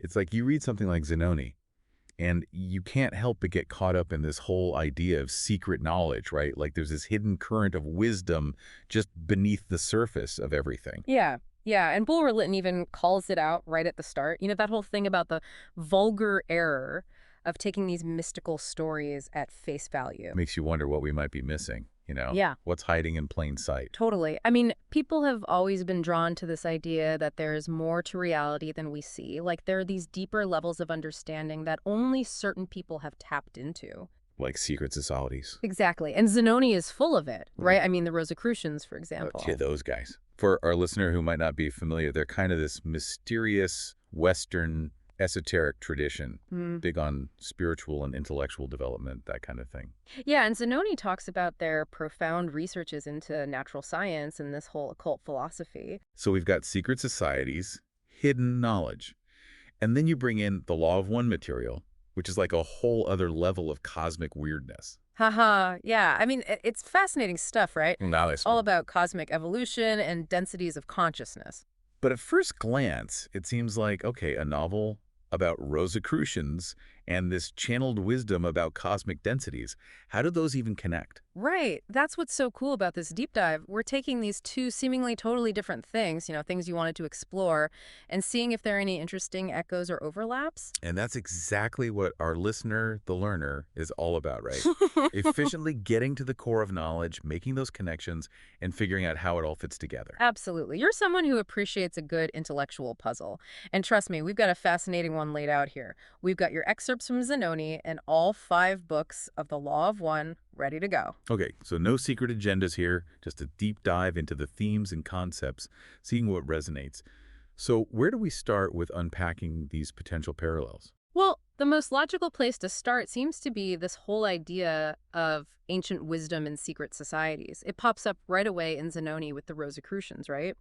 It's like you read something like Zanoni, and you can't help but get caught up in this whole idea of secret knowledge, right? Like there's this hidden current of wisdom just beneath the surface of everything. Yeah. Yeah, and Bulwer-Lytton even calls it out right at the start. That whole thing about the vulgar error of taking these mystical stories at face value. Makes you wonder what we might be missing, you know? Yeah. What's hiding in plain sight? Totally. I mean, people have always been drawn to this idea that there's more to reality than we see. Like there are these deeper levels of understanding that only certain people have tapped into. Like secret societies. Exactly. And Zanoni is full of it, right? I mean, the Rosicrucians, for example. To those guys. For our listener who might not be familiar, they're kind of this mysterious Western esoteric tradition, big on spiritual and intellectual development, that kind of thing. Yeah, and Zanoni talks about their profound researches into natural science and this whole occult philosophy. So we've got secret societies, hidden knowledge, and then you bring in the law of one material, which is like a whole other level of cosmic weirdness. Haha, yeah. I mean, it's fascinating stuff, right? Now All about cosmic evolution and densities of consciousness. But at first glance, it seems like, okay, a novel about Rosicrucians and this channeled wisdom about cosmic densities. How do those even connect? Right. That's what's so cool about this deep dive. We're taking these two seemingly totally different things, things you wanted to explore, and seeing if there are any interesting echoes or overlaps. And that's exactly what our listener, the learner, is all about, right? Efficiently getting to the core of knowledge, making those connections, and figuring out how it all fits together. Absolutely. You're someone who appreciates a good intellectual puzzle. And trust me, we've got a fascinating one laid out here. We've got your excerpts from Zanoni and all 5 books of the Law of One ready to go. Okay, so no secret agendas here, just a deep dive into the themes and concepts, seeing what resonates. So where do we start with unpacking these potential parallels? Well, the most logical place to start seems to be this whole idea of ancient wisdom in secret societies. It pops up right away in Zanoni with the Rosicrucians, right?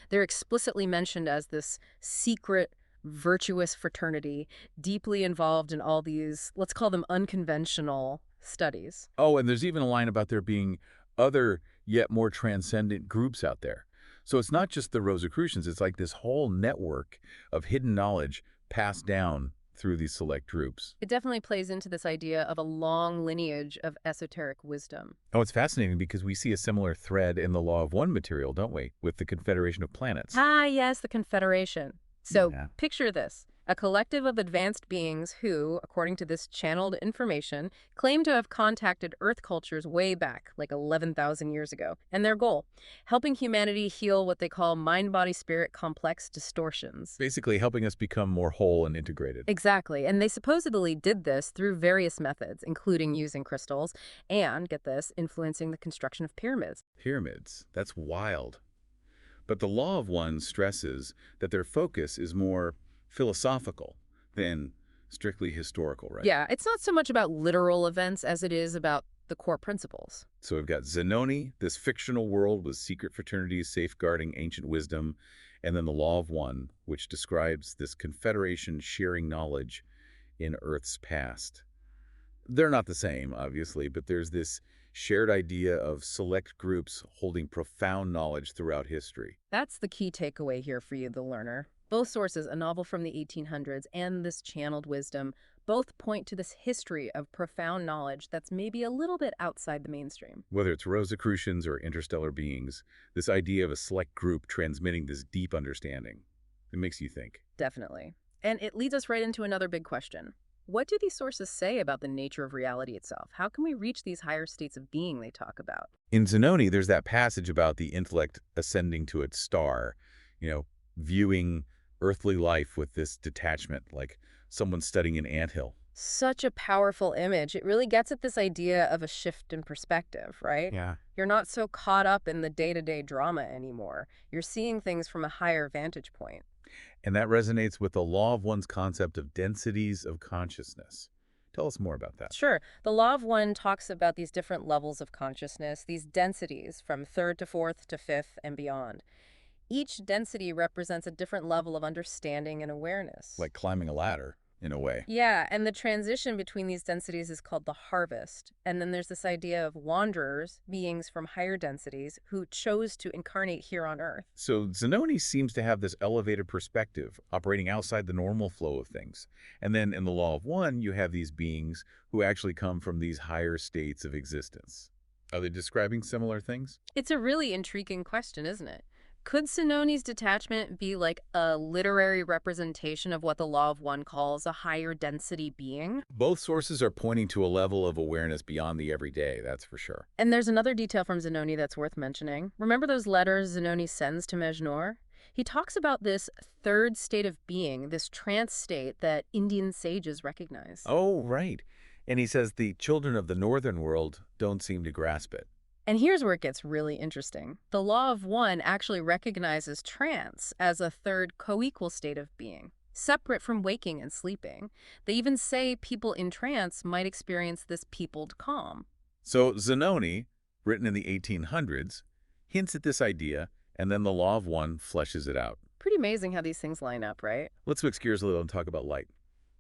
They're explicitly mentioned as this secret, virtuous fraternity, deeply involved in all these, let's call them unconventional studies. Oh, and there's even a line about there being other, yet more transcendent groups out there. So it's not just the Rosicrucians, it's like this whole network of hidden knowledge passed down through these select groups. It definitely plays into this idea of a long lineage of esoteric wisdom. Oh, it's fascinating because we see a similar thread in the Law of One material, don't we, with the Confederation of Planets. Ah, yes, the Confederation. So Yeah. picture this. A collective of advanced beings who, according to this channeled information, claim to have contacted Earth cultures way back, like 11,000 years ago. And their goal, helping humanity heal what they call mind-body-spirit complex distortions. Basically helping us become more whole and integrated. Exactly. And they supposedly did this through various methods, including using crystals and, get this, influencing the construction of pyramids. Pyramids. That's wild. But the Law of One stresses that their focus is more philosophical than strictly historical, right? Yeah, it's not so much about literal events as it is about the core principles. So we've got Zanoni, this fictional world with secret fraternities safeguarding ancient wisdom, and then the Law of One, which describes this confederation sharing knowledge in Earth's past. They're not the same, obviously, but there's this shared idea of select groups holding profound knowledge throughout history. That's the key takeaway here for you, the learner. Both sources, a novel from the 1800s and this channeled wisdom, both point to this history of profound knowledge that's maybe a little bit outside the mainstream. Whether it's Rosicrucians or interstellar beings, this idea of a select group transmitting this deep understanding, it makes you think. Definitely. And it leads us right into another big question. What do these sources say about the nature of reality itself? How can we reach these higher states of being they talk about? In Zanoni, there's that passage about the intellect ascending to its star, viewing earthly life with this detachment, like someone studying an anthill. Such a powerful image. It really gets at this idea of a shift in perspective, right? Yeah. You're not so caught up in the day-to-day drama anymore. You're seeing things from a higher vantage point. And that resonates with the Law of One's concept of densities of consciousness. Tell us more about that. Sure. The Law of One talks about these different levels of consciousness, these densities from third to fourth to fifth and beyond. Each density represents a different level of understanding and awareness. Like climbing a ladder. in a way. Yeah, and the transition between these densities is called the harvest. And then there's this idea of wanderers, beings from higher densities, who chose to incarnate here on Earth. So Zanoni seems to have this elevated perspective, operating outside the normal flow of things. And then in the Law of One, you have these beings who actually come from these higher states of existence. Are they describing similar things? It's a really intriguing question, isn't it? Could Zanoni's detachment be like a literary representation of what the Law of One calls a higher density being? Both sources are pointing to a level of awareness beyond the everyday, that's for sure. And there's another detail from Zanoni that's worth mentioning. Remember those letters Zanoni sends to Mejnour? He talks about this third state of being, this trance state that Indian sages recognize. Oh, right. And he says the children of the northern world don't seem to grasp it. And here's where it gets really interesting. The Law of One actually recognizes trance as a third co-equal state of being, separate from waking and sleeping. They even say people in trance might experience this peopled calm. So Zanoni, written in the 1800s, hints at this idea, and then the Law of One fleshes it out. Pretty amazing how these things line up, right? Let's switch gears a little and talk about light.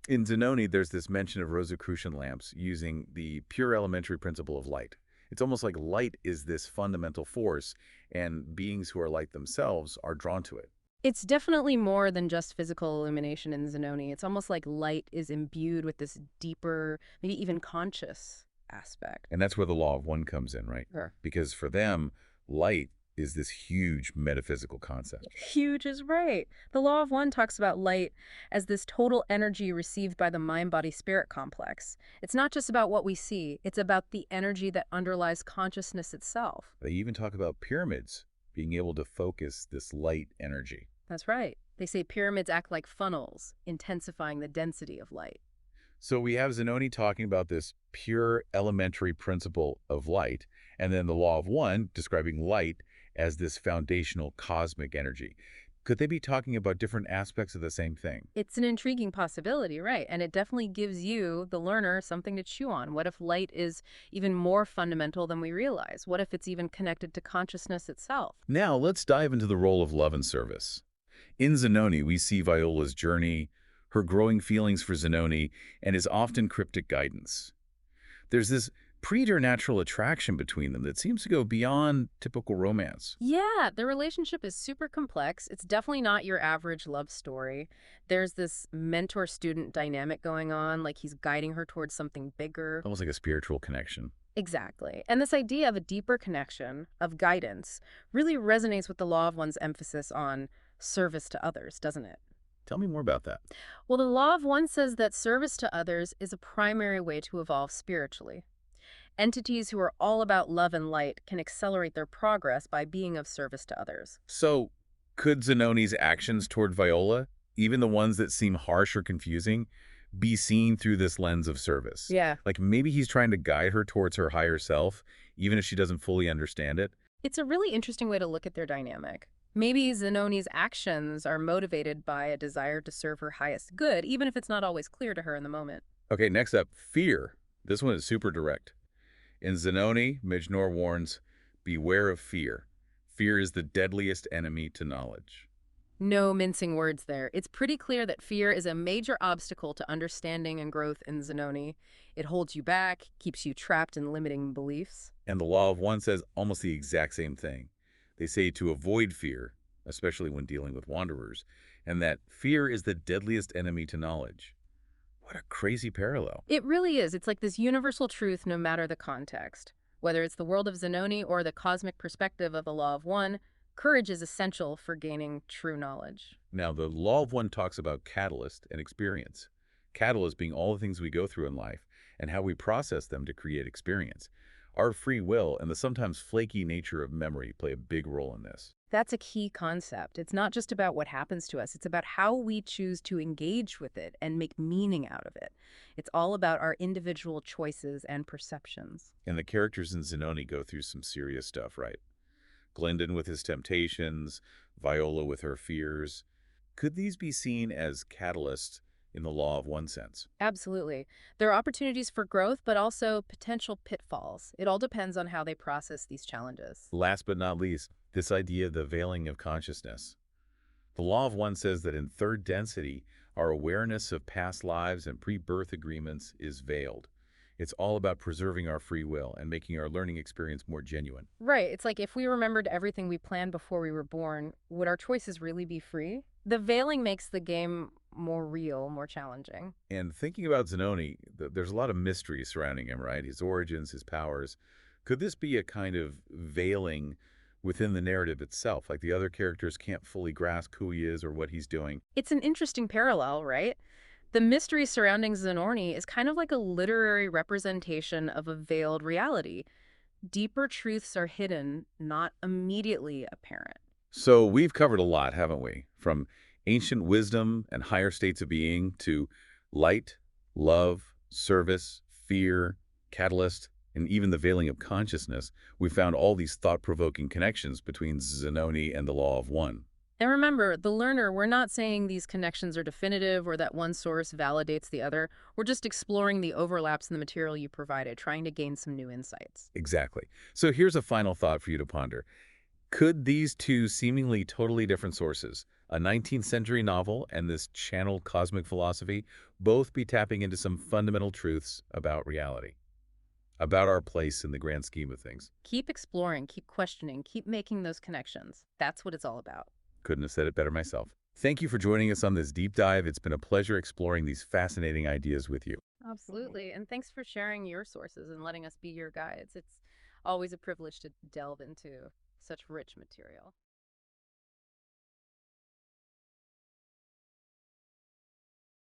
In Zanoni, there's this mention of Rosicrucian lamps using the pure elementary principle of light. It's almost like light is this fundamental force, and beings who are light themselves are drawn to it. It's definitely more than just physical illumination in Zanoni. It's almost like light is imbued with this deeper, maybe even conscious aspect. And that's where the Law of One comes in, right? Sure. Because for them, light is this huge metaphysical concept. Huge is right. The Law of One talks about light as this total energy received by the mind-body-spirit complex. It's not just about what we see. It's about the energy that underlies consciousness itself. They even talk about pyramids being able to focus this light energy. That's right. They say pyramids act like funnels, intensifying the density of light. So we have Zanoni talking about this pure elementary principle of light, and then the Law of One describing light as this foundational cosmic energy. Could they be talking about different aspects of the same thing? It's an intriguing possibility, right? And it definitely gives you, the learner, something to chew on. What if light is even more fundamental than we realize? What if it's even connected to consciousness itself? Now, let's dive into the role of love and service. In Zanoni, we see Viola's journey, her growing feelings for Zanoni, and his often cryptic guidance. There's this preternatural attraction between them that seems to go beyond typical romance. Yeah, the relationship is super complex. It's definitely not your average love story. There's this mentor-student dynamic going on, like he's guiding her towards something bigger. Almost like a spiritual connection. Exactly. And this idea of a deeper connection, of guidance, really resonates with the Law of One's emphasis on service to others, doesn't it? Tell me more about that. Well, the Law of One says that service to others is a primary way to evolve spiritually. Entities who are all about love and light can accelerate their progress by being of service to others. So, could Zanoni's actions toward Viola, even the ones that seem harsh or confusing, be seen through this lens of service? Yeah. Like maybe he's trying to guide her towards her higher self, even if she doesn't fully understand it? It's a really interesting way to look at their dynamic. Maybe Zanoni's actions are motivated by a desire to serve her highest good, even if it's not always clear to her in the moment. Okay, next up, fear. This one is super direct. In Zanoni, Mejnour warns, beware of fear. Fear is the deadliest enemy to knowledge. No mincing words there. It's pretty clear that fear is a major obstacle to understanding and growth in Zanoni. It holds you back, keeps you trapped in limiting beliefs. And the Law of One says almost the exact same thing. They say to avoid fear, especially when dealing with wanderers, and that fear is the deadliest enemy to knowledge. What a crazy parallel. It really is. It's like this universal truth no matter the context. Whether it's the world of Zanoni or the cosmic perspective of the Law of One, courage is essential for gaining true knowledge. Now, the Law of One talks about catalyst and experience. Catalyst being all the things we go through in life and how we process them to create experience. Our free will and the sometimes flaky nature of memory play a big role in this. That's a key concept. It's not just about what happens to us. It's about how we choose to engage with it and make meaning out of it. It's all about our individual choices and perceptions. And the characters in Zanoni go through some serious stuff, right? Glendon with his temptations, Viola with her fears. Could these be seen as catalysts in the Law of One sense? Absolutely. There are opportunities for growth, but also potential pitfalls. It all depends on how they process these challenges. Last but not least, this idea of the veiling of consciousness. The Law of One says that in third density, Our awareness of past lives and pre-birth agreements is veiled. It's all about preserving our free will and making our learning experience more genuine. Right. It's like if we remembered everything we planned before we were born, would our choices really be free? The veiling makes the game more real, more challenging. And thinking about Zanoni, there's a lot of mystery surrounding him, right? His origins, his powers. Could this be a kind of veiling within the narrative itself? Like the other characters can't fully grasp who he is or what he's doing? It's an interesting parallel, right? The mystery surrounding Zanoni is kind of like a literary representation of a veiled reality. Deeper truths are hidden, not immediately apparent. So we've covered a lot, haven't we? From ancient wisdom and higher states of being to light, love, service, fear, catalyst, and even the veiling of consciousness. We found all these thought-provoking connections between Zanoni and the Law of One. And remember, the learner, we're not saying these connections are definitive or that one source validates the other. We're just exploring the overlaps in the material you provided, trying to gain some new insights. Exactly. So here's a final thought for you to ponder. Could these two seemingly totally different sources, a 19th century novel and this channeled cosmic philosophy, both be tapping into some fundamental truths about reality, about our place in the grand scheme of things? Keep exploring, keep questioning, keep making those connections. That's what it's all about. Couldn't have said it better myself. Thank you for joining us on this deep dive. It's been a pleasure exploring these fascinating ideas with you. Absolutely. And thanks for sharing your sources and letting us be your guides. It's always a privilege to delve into such rich material.